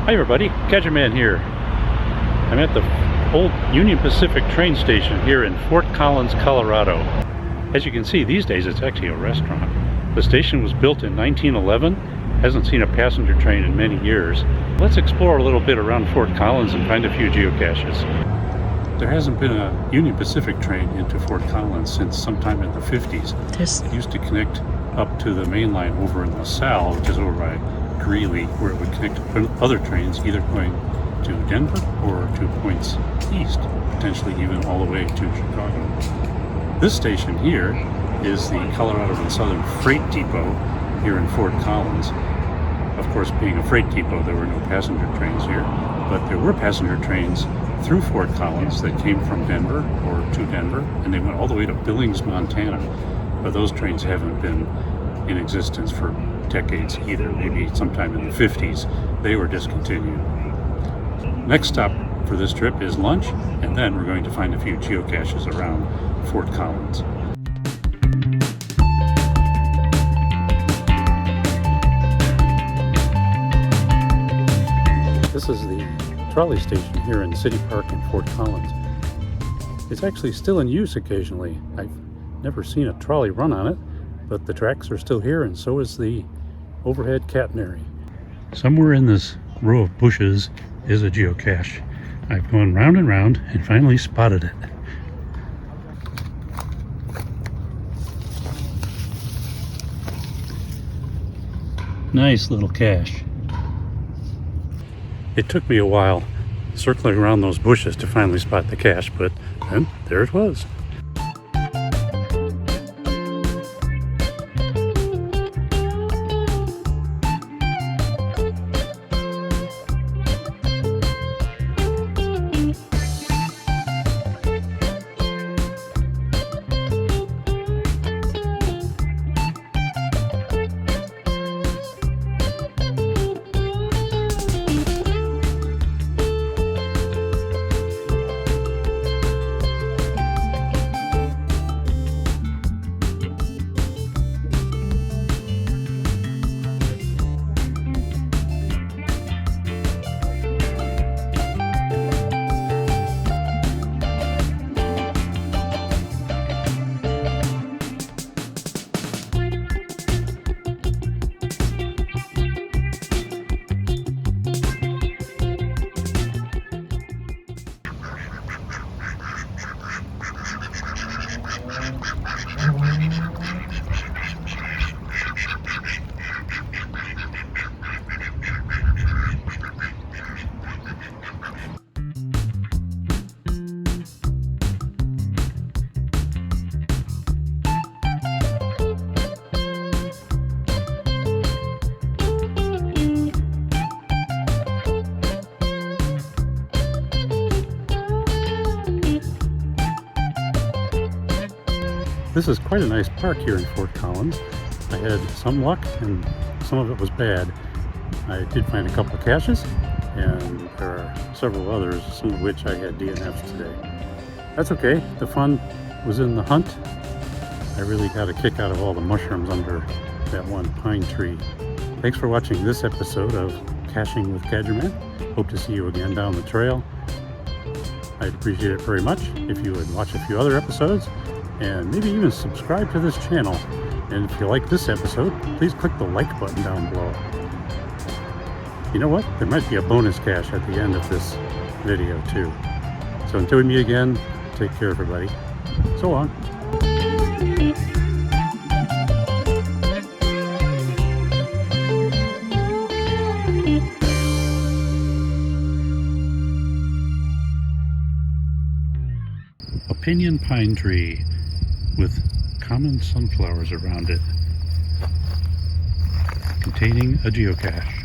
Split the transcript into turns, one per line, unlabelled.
Hi everybody, Catcherman here. I'm at the old Union Pacific train station here in Fort Collins, Colorado. As you can see, these days it's actually a restaurant. The station was built in 1911, hasn't seen a passenger train in many years. Let's explore a little bit around Fort Collins and find a few geocaches. There hasn't been a Union Pacific train into Fort Collins since sometime in the 50s. It used to connect up to the main line over in LaSalle, which is over by Greeley, where it would connect to other trains either going to Denver or to points east, potentially even all the way to Chicago. This station here is the Colorado and Southern Freight Depot here in Fort Collins. Of course, being a freight depot, there were no passenger trains here, but there were passenger trains through Fort Collins that came from Denver or to Denver, and they went all the way to Billings, Montana. But those trains haven't been in existence for decades either, maybe sometime in the 50s. They were discontinued. Next stop for this trip is lunch, and then we're going to find a few geocaches around Fort Collins. This is the trolley station here in City Park in Fort Collins. It's actually still in use occasionally. I've never seen a trolley run on it, but the tracks are still here, and so is the overhead catenary. Somewhere in this row of bushes is a geocache. I've gone round and round and finally spotted it. Nice little cache. It took me a while circling around those bushes to finally spot the cache, but then there it was. This is quite a nice park here in Fort Collins. I had some luck and some of it was bad. I did find a couple of caches, and there are several others, some of which I had DNFs today. That's okay, the fun was in the hunt. I really got a kick out of all the mushrooms under that one pine tree. Thanks for watching this episode of Caching with Catcherman. Hope to see you again down the trail. I'd appreciate it very much if you would watch a few other episodes, and maybe even subscribe to this channel. And if you like this episode, please click the like button down below. You know what? There might be a bonus cache at the end of this video too. So until we meet again, take care everybody. So long. A pinyon pine tree with common sunflowers around it, containing a geocache.